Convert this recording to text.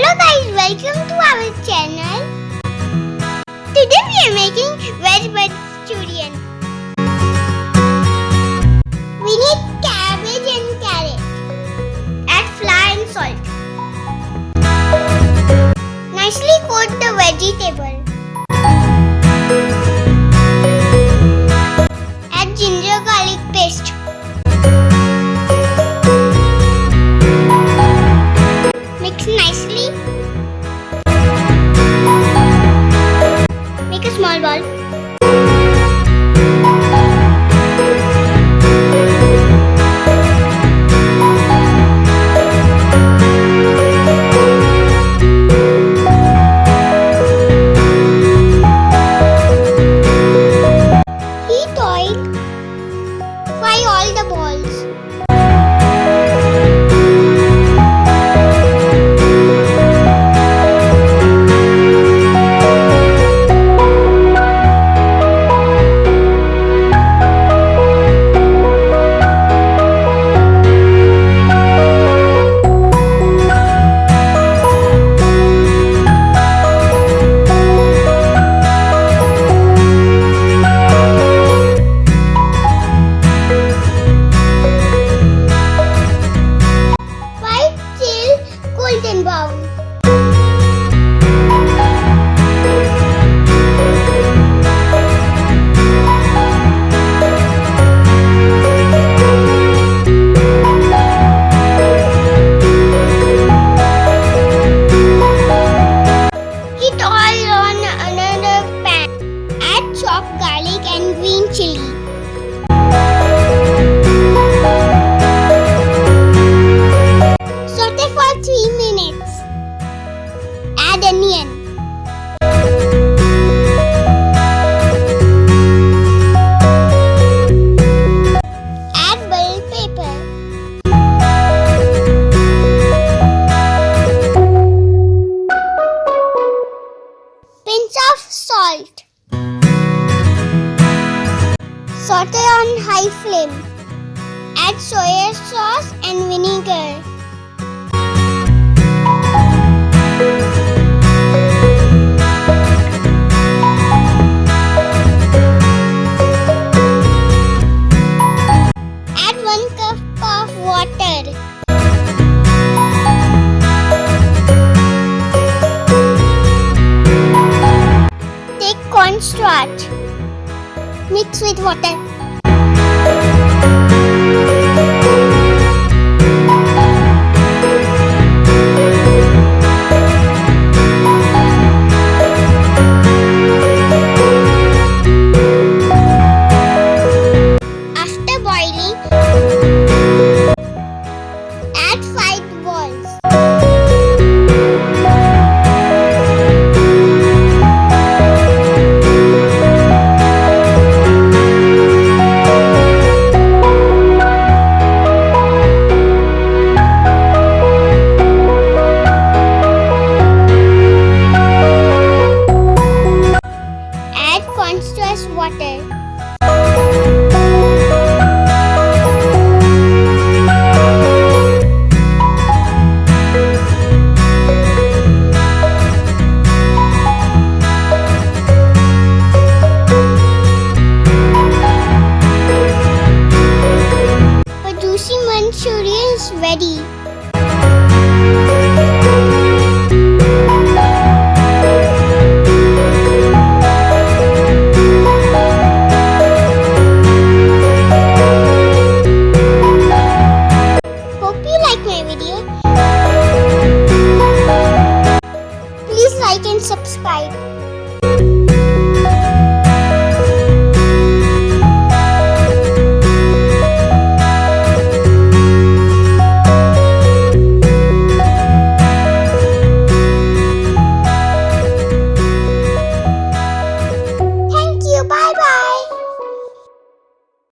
Hello guys, welcome to our channel. Today we are making veg manchurian. We need cabbage and carrot. Add flour and salt. Nicely coat the vegetable. Add ginger garlic paste. Mix nicely. Make a small ball. Heat oil. Fry all the balls. Golden brown. Heat oil on another pan. Add chopped garlic and green chili. Saute for 3 minutes. Add onion. Add bell pepper. Pinch of salt. Saute on high flame. Add soy sauce and vinegar. Add 1 cup of water. Take cornstarch. Mix with water.